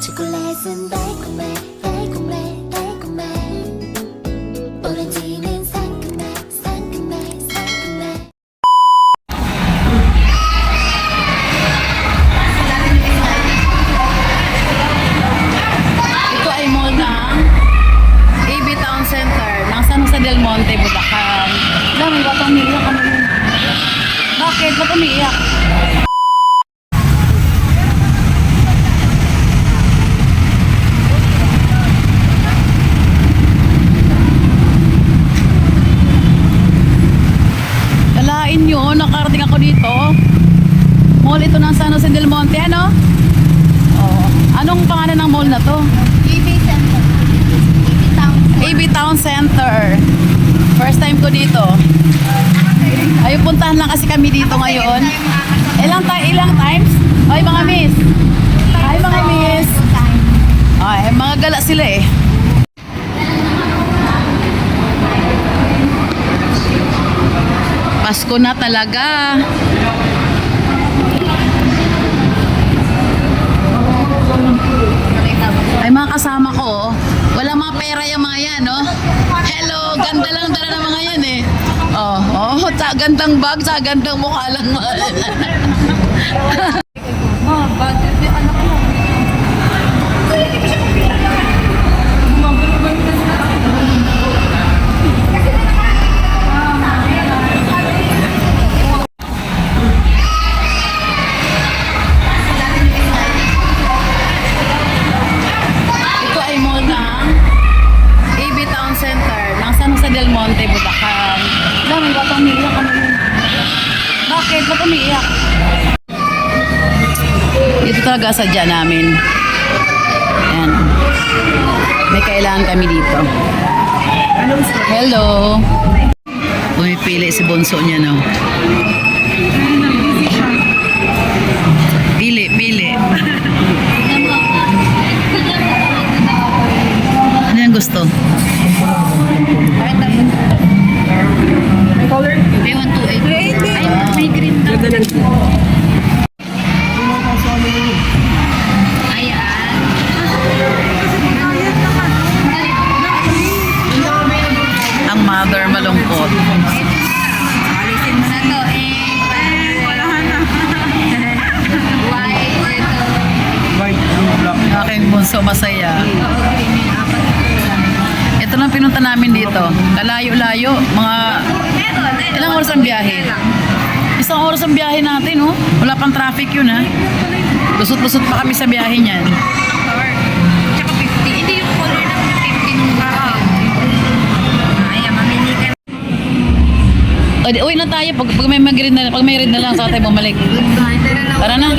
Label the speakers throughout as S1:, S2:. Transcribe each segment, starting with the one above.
S1: 초콜릿은 달콤해 달콤해 달콤해 오렌지는 상큼해 상큼해 상큼해.
S2: Ito ay mall ng AB Town Center ng San Jose del Monte, Bulacan. Dami, ba't umiiyak? Ano yun? Bakit? Ba't umiiyak? Kalain nyo, nakarating ako dito. Mall ito ng San Jose del Monte, ano? Oh. Anong pangalan ng mall na to?
S1: AB Center.
S2: AB Town Center. First time ko dito. Ay, puntahan lang kasi kami dito ngayon. Ilang times? Ay, mga miss. Ay, mga miss. Ay, mga gala sila eh. Pasko na talaga. Ay, mga kasama ko, oh. Walang mga pera yung mga yan, no? Hello, ganda lang dala ng mga yan eh. Gandang bag, gandang mukha lang.
S1: Bad trip yung anak mo.
S2: Ito ay mall ng AB Town Center ng San Jose del Monte, Bulacan. Dami, ba't umiiyak? Ano yun? Bakit? Ba't umiiyak? Dito talaga sadya namin. Ayan. May kailangan kami dito. Hello. Pumipili si bunso niya, no? Pili, pili. Ano yung gusto?
S1: May color? May 128. Ay, may green na. Ayan.
S2: Ang mother malungkot.
S1: Alisin mo na to. Wala na. White, ito.
S2: Ang aking bunso masaya. Ito lang pinunta namin dito. Kalayo-layo. Mga ilang oras ang biyahe? Isang oras ang biyahe natin, oh. Wala pang traffic yun, ha. Lusot-lusot pa kami sa biyahe niyan.
S1: Tsaka 50. Hindi yung color na 50 nung baka. Ay, mamili ka.
S2: Uwi na tayo. Pag may mag-read na, pag may read na lang, saka tayo bumalik. Tara na.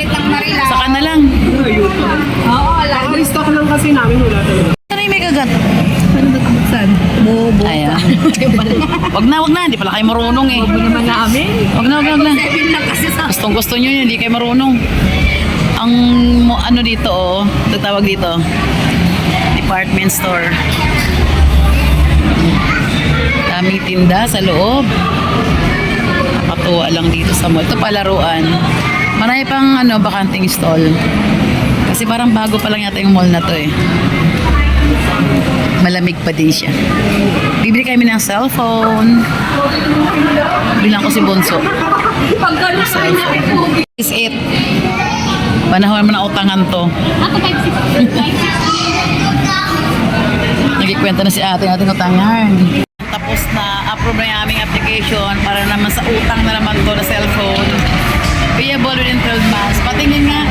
S2: Saka na lang.
S1: Oo, lagi.
S3: Lista ko lang kasi namin wala talaga.
S2: Ano yung may kagat?
S1: Ano ba buksan? Bobo.
S2: Ayan. Wag na. Hindi pala kayo marunong eh.
S1: Bobo naman namin.
S2: Wag na.
S1: 7 lang kasi sa...
S2: Gustong gusto nyo yun, hindi kayo marunong. Ang ano dito, oh, ito tawag dito, department store. Daming tinda sa loob. Nakatuwa lang dito sa mall. Ito palaruan. Marami pang ano, bakanting stall. Kasi parang bago pa lang yata yung mall na to eh. Malamig pa din siya. Bibili kami ng cellphone. Bilang ko si Bonso. Cellphone. Is it? Panahon mo na utangan to.
S1: Ako 5-6.
S2: Nagkikwento na si ate natin utangan. Tapos na approve na yung aming application para naman sa utang na naman to na cellphone. Payable within 12 months. Patingin nga.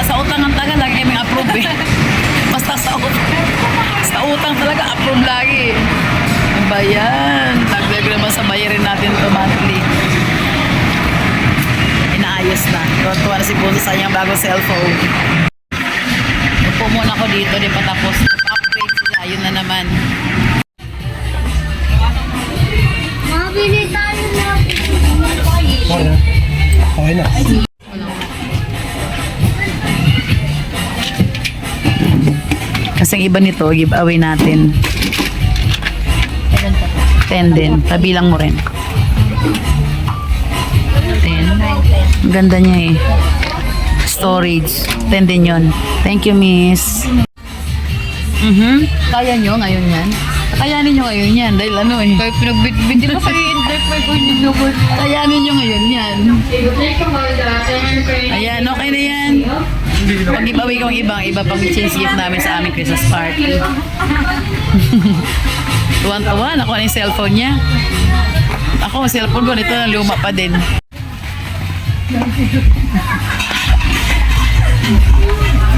S2: Sa utang ang tagal lagi kami approve eh. Basta sa utang talaga approve lagi. Ano ba yan? Naglag naman sa bayarin natin to monthly. Inaayos na. Tuwa na si Bunso sa kanyang bagong cellphone. Upo muna ako dito, di pa tapos. Upgrade sila, yun na naman.
S1: Mabili tayo na.
S3: Okay na.
S2: Kasi ang iba nito, giveaway natin. 10 din. Pabilang mo rin. 10. Ang ganda niya eh. storage. 10 din yun. Thank you, miss. Kaya nyo ngayon yan? Kayanin nyo ngayon yan dahil ano eh.
S1: Kaya pinagbit-bitin ko sa in-drive ko yung nilubot.
S2: Kayanin nyo ngayon yan. Ayan, okay na yan. Pag-giveaway ko ang iba pang change gift namin sa aming Christmas party. Tuwan-tuwa, nakuha na yung cellphone niya. Ako, ang cellphone ko, nito na luma pa din.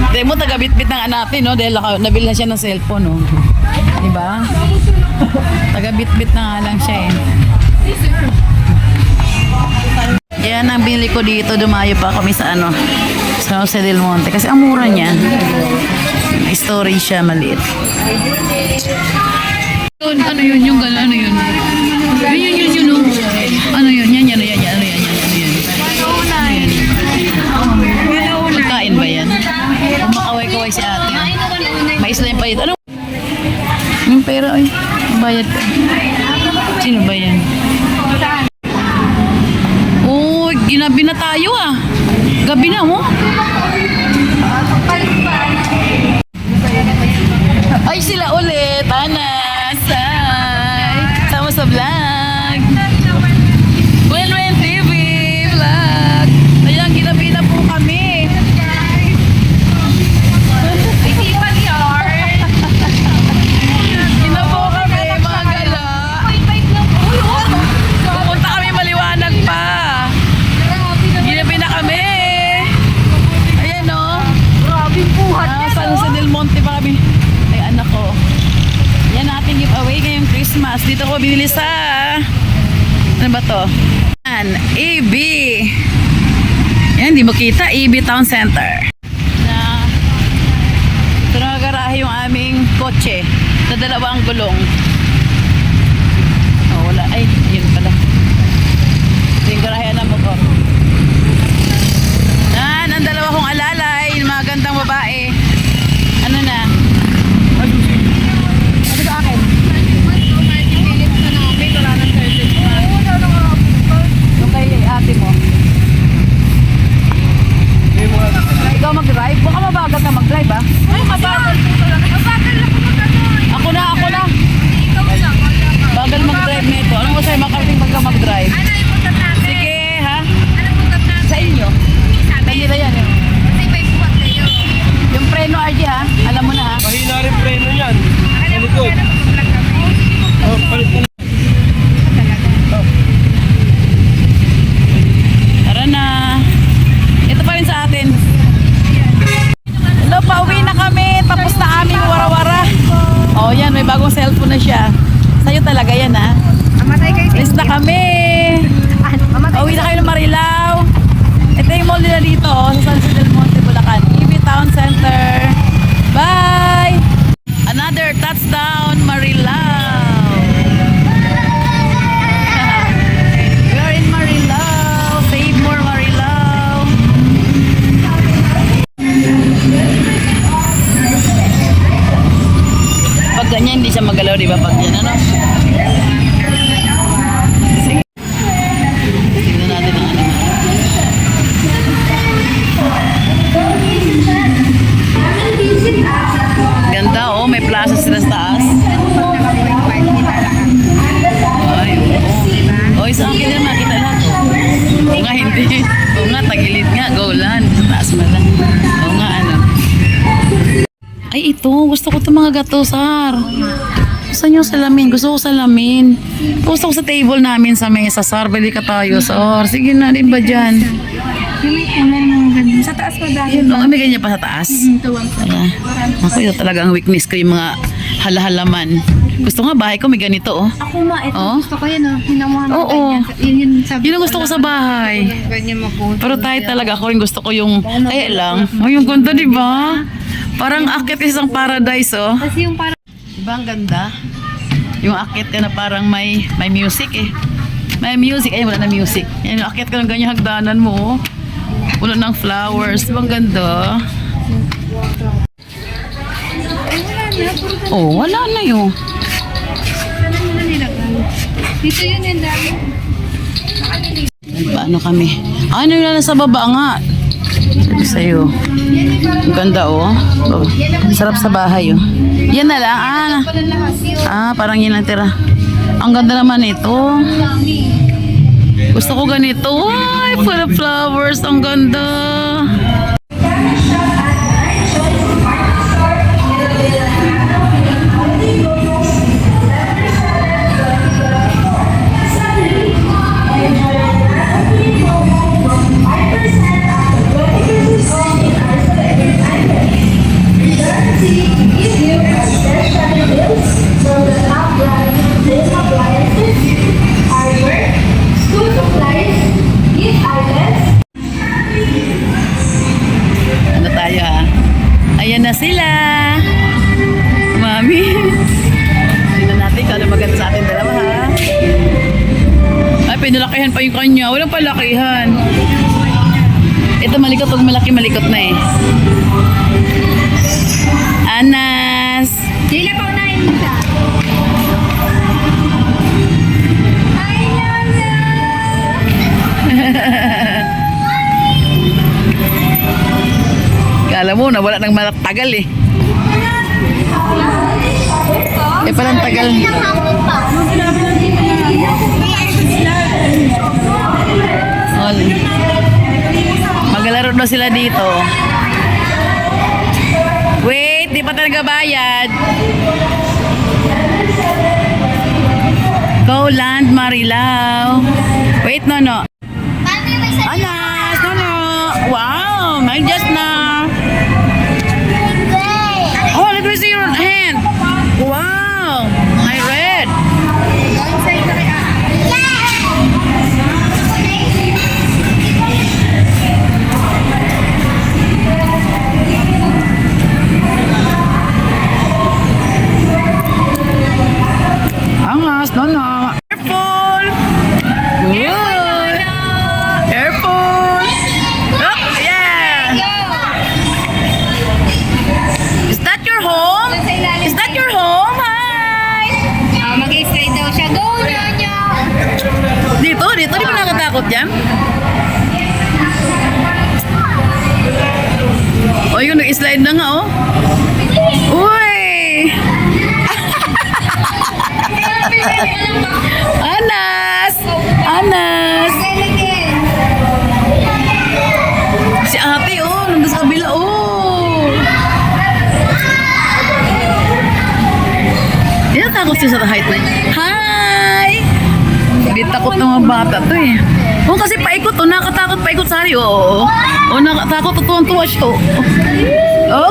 S2: Dahil mo, taga-bit-bit ng natin, no? Dahil nabili na siya ng cellphone, no? Diba? Taga-bit-bit na nga lang siya, eh. Yan ang binili ko dito. Dumayo pa kami sa ano, sa Jose del Monte. Kasi ang mura niya. May storage siya, maliit. Ano yun? Yung gano'n, ano yun? Yun, no? Ano yun? Yan. Ano yun? Pagkain ba yan? Kumakaway-kaway si ate. May slime pa dito. Ano? Yung pera, ay. Bayad ka. Sino ba yan? Oh, ginabi na tayo ah. Gabi na mo. Ay, sila ulit. Anas. Ay. Sama sa vlog. Wen TV vlog. Ayan, ginabi na po kami.
S1: Isipan yard.
S2: Gina po kami, mga gala. Pupunta kami maliwanag pa. Ginabi na kami. Ayan o.
S1: Grabing buhat
S2: San Jose del Monte pa kami. Ay, anak ko. Yan ating giveaway ngayong Christmas. Dito ko binili sa... Ano ba to? Yan, AB. Yan, di mo kita. AB Town Center. Na... Ito nakagarahe yung aming kotse. Sa dalawang gulong. Oh, wala. Ay, yun pala. Ito yung garahe na mo ko. Yan, ang dalawa kong alalay. Yung mga gandang babae. Ano na? Ano sa akin? Yung kay ate mo. Ikaw mag-drive? Baka mabagal ka mag-drive ah.
S1: Ay, mabagal po talaga. Mabagal ako mag-ano.
S2: Ako na.
S1: Ikaw lang.
S2: Bagal mag-drive nito. Anong masaya makarating pagka mag-drive?
S1: Ano yung puntat natin?
S2: Sige ha?
S1: Ano yung puntat natin?
S2: Sa inyo. Kanila yan eh.
S1: Kasi may buhat kayo.
S2: Yung preno RG ha? Alam mo na ha?
S3: Mahina rin preno yan. Sa likod. Oh, palit na.
S2: Tara na. Ito pa rin sa atin. Hello, pauwi na kami. Tapos na aming wara-wara. Oh, yan. May bagong cellphone na siya. Sa'yo talaga yan ha?
S1: Mamatay kayo.
S2: Alis na kami. Pauwi na kayo ng Marilao. Ito yung mall nila dito, sa San Jose del Monte, Bulacan. EB Town Center. Bye! Another touchdown, Marilao. We are in Marilao. Save more Marilao. Pag ganyan, hindi siya magalaw, di ba? Pag yan, ano? Sige. Tignan natin ang ano. Ganda oh, may plaza sila sa taas. Ay, oh. Oy, sa akin yan, makita lahat. Oo nga, hindi. Oo nga, tagilid nga, golan. Sa taas mo lang. Oo nga, ano. Ay, ito. Gusto ko itong mga gato, Sar. Saan yung salamin? Gusto ko salamin. Gusto ko sa table namin sa mesa, Sar. Bili ka tayo, Sar. Sige na, di ba dyan?
S1: Sa taas ko dahil.
S2: Yun, may ganyan pa sa taas. Ako, yun talaga ang weakness ko, yung mga halahalaman. Gusto nga, bahay ko may ganito, oh.
S1: Ako ma, ito
S2: Oh?
S1: gusto ko yan, hinamuhan ko
S2: Oo.
S1: ganyan. Yun sabi
S2: Yun ang gusto ko sa bahay.
S1: Ganyan mabuti.
S2: Pero tayo talaga, ako rin gusto ko yung, kaya lang, oh, yung ganda, di ba? Parang akit isang paradise, oh.
S1: Kasi yung parang
S2: Diba ang ganda? Yung akit ka na parang may music, eh. May music, ay wala na music. Yan, yung akit ka ng ganyan hagdanan mo, oh. Puno ng flowers, diba ang ganda? Oh, wala na yun.
S1: sana mo na nilagay. Dito yun yung dami.
S2: Paano kami? Ano yun na sa baba nga? Sa'yo. Ang ganda oh. Oh, sarap sa bahay oh. Yan na lang. Parang yan lang tira. Ang ganda naman ito. Gusto ko ganito. Ay, full of flowers. Ang ganda. Ano tayo ha? Ayan na sila. Mami. Tingnan natin kung ano maganda sa atin dalawa ha. Ay, pinalakihan pa yung kanya. Walang palakihan. Ito malikot pag malaki malikot na eh. Anas.
S1: Sila pa unahin mo siya. Hi, Lola!
S2: Kala mo, nawala ng tagal eh. Eh, parang tagal. All. Maglalaro na sila dito. Wait, di pa talaga bayad. Go Land Marilao. Wait, no. Anas, no. Wow, may just na. Oh, let me see your hand. Wow, my red. Angas, no. Careful. Good. Careful. Oh, yeah. Is that your home? Is that your home? Hi.
S1: Mag-slide daw siya. Go, Nyonya!
S2: Dito, di ba nakatakot yan? O yun, nag-slide na nga, oh. Uy! Anas! Anas! Si ate, oh, nandun sa kabila, oh. Di na takot siya sa height na yun. Hi! Hindi takot ng mga bata to eh. Oh, kasi paikot, oh, nakatakot paikot sari, oh. Oh, nakatakot, tuwang-tuwa siya, oh.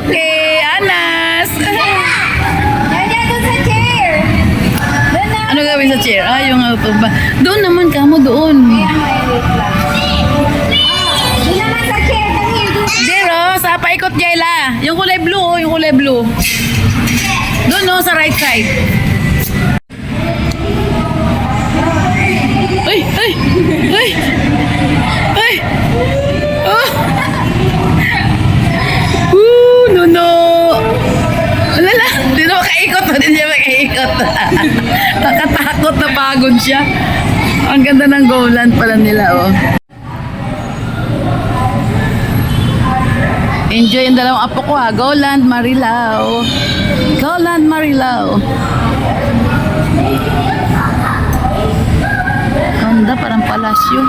S2: Okay, Anas!
S1: Nyonya, doon sa chair! Doon na!
S2: Ano gawin sa chair? Ah, yung auto ba? Doon naman ka mo, doon.
S1: Doon naman sa chair. Come here, doon.
S2: Zero, sa paikot Jayla. Yung kulay blue, oh, yung kulay blue. Doon, no, sa right side. Ay! Ay! Ay! Ay! Oh! No! Alala, di na makaikot, hindi siya makaikot. Nakatakot na pagod siya. Ang ganda ng Goland pala nila, oh. Enjoy yung dalawang apo ko, ha. Goland Marilao. Goland Marilao. Ganda, parang palasyo.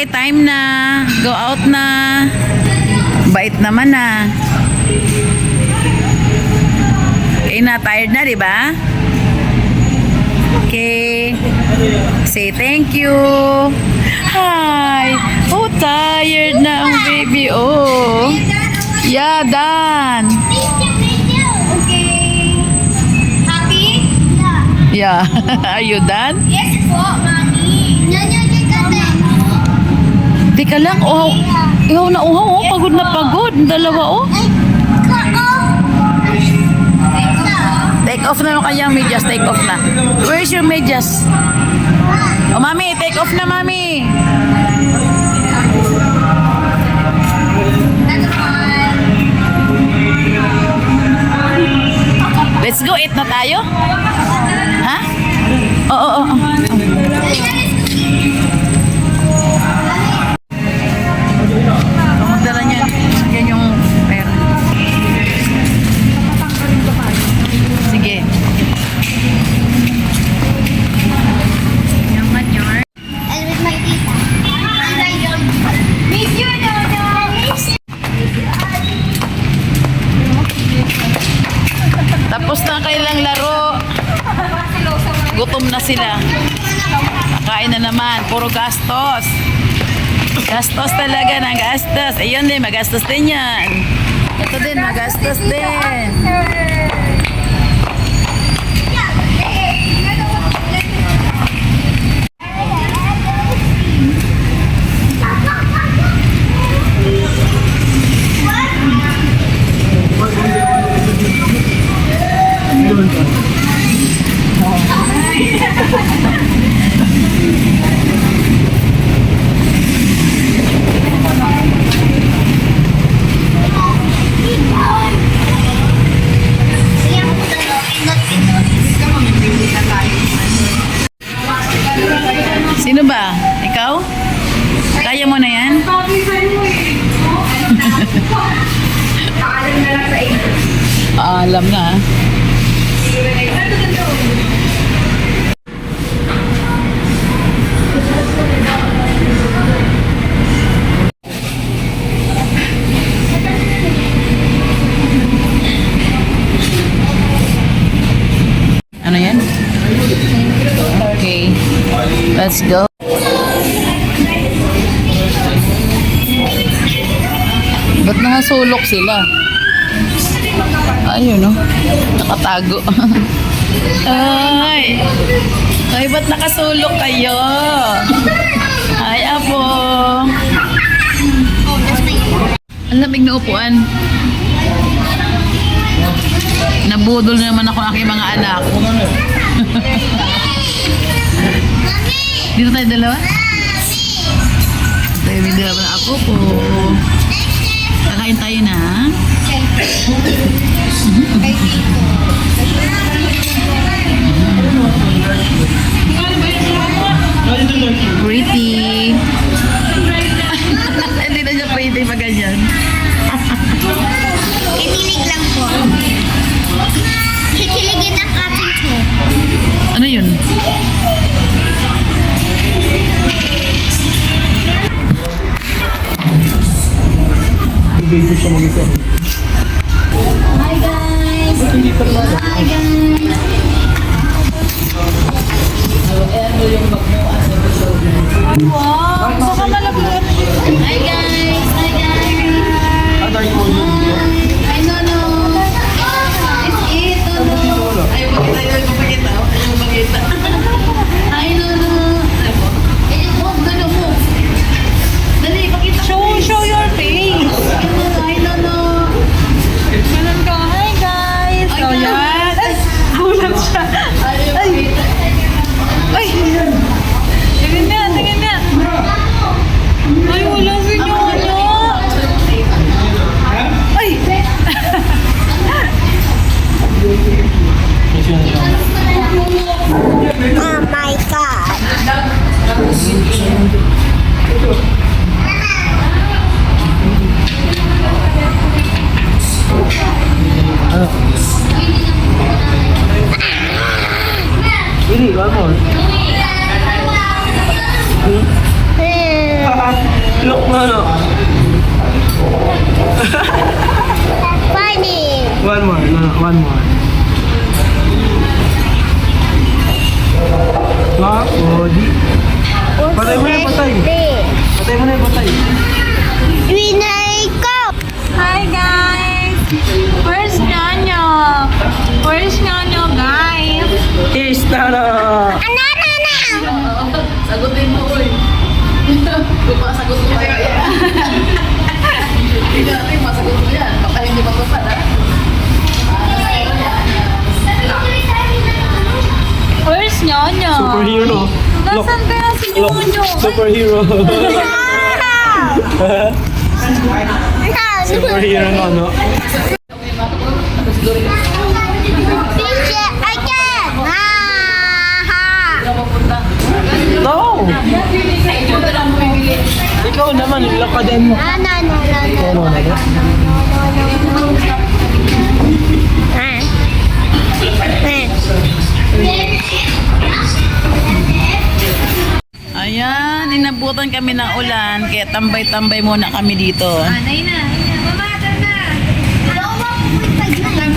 S2: Time na. Go out na. Bait naman na. Okay na, tired na, di ba? Okay. Say thank you. Hi. Oh, tired na ang baby. Oh. Yeah, done.
S1: Okay. Happy?
S2: Yeah. Are you done?
S1: Yes po, Mami.
S2: Teka lang, oh. Ihaw na uhaw, oh. Pagod na pagod. Dalawa, oh. Take off na yung kanyang medyas. Take off na. Where's your medyas? Oh, mami. Take off na, mami. Let's go. Eat na tayo. Ha? Oo. Magdala niya. Yan yung pera. Sige.
S1: Yaman yun.
S2: Tapos na kailang laro. Gutom na sila. Kain na naman. Puro gastos. Gastos talaga ng gastos. Ayun din, magastos din yan. Ito din, magastos din. Sino ba? Ikaw? Kaya mo na yan? Alam na. Ano yan? Okay. Let's go. Ba't nakasulok sila? Ayun, no? Nakatago. Ay! Ay, ba't nakasulok kayo? Ay, apo. Ang lamig na upuan. Nabudol na naman ako ng aking mga anak. Dito tayo dalawa? Tayo may dalawa na ako po. Kakain tayo na. Pretty. Hindi na siya pretty pag ganyan.
S4: Kinilig lang po. Kikiligin ang ating ko.
S2: Ano yun?
S3: Baby siya mag-isa.
S4: Hi guys!
S3: Hindi pa naman.
S4: Hi guys! Hi guys! Hi guys!
S3: Other phone.
S4: Hi Nono! It's it, Nono!
S2: Ayaw magkita. Ayaw magkita.
S4: Hi Nono! Huwag gano'n mo!
S2: Dali, pakita.
S1: Show your face.
S4: Hi Nono!
S1: Ganun ka. Hi guys. So yan. Ay, gulat siya.
S2: Ayaw magkita.
S1: Ay. Tingin na, tingin na. Ay, wala si Nono. Ay.
S4: Oh my God!
S3: Really, one more. Look, no.
S4: Funny!
S3: One more, one more. Di. Patay mo na, patay. Patay mo na, patay.
S4: Winay ko!
S1: Hi guys. Where's Nono? Where's Nono, guys?
S3: Is na.
S4: Ano?
S2: Sagutin mo, uy. Kung masagot mo kaya yan. Hindi natin masagot mo yan. Baka hindi mapapad, ha?
S1: Where's Nyonya?
S3: Superhero, no? Look,
S1: Nasaan kaya si
S3: look,
S1: Nyonya?
S3: superhero. Superhero, no?
S4: Picture again.
S3: No! Ikaw naman, lakadan mo. No.
S2: Ayan, inabutan kami ng ulan, kaya tambay-tambay muna kami dito.
S1: Anay na. Mamata na.
S4: Tama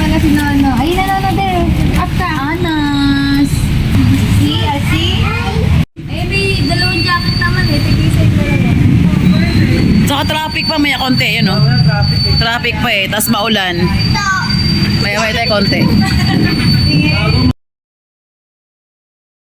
S4: na si Nono. Ayun na Nono there. After.
S2: Anas!
S1: See? Eh, may dalawang jacket naman eh. Tigisa yung dalawa.
S2: Saka traffic pa, may konti, yun, no? Traffic pa eh, tas maulan. May tayo konti.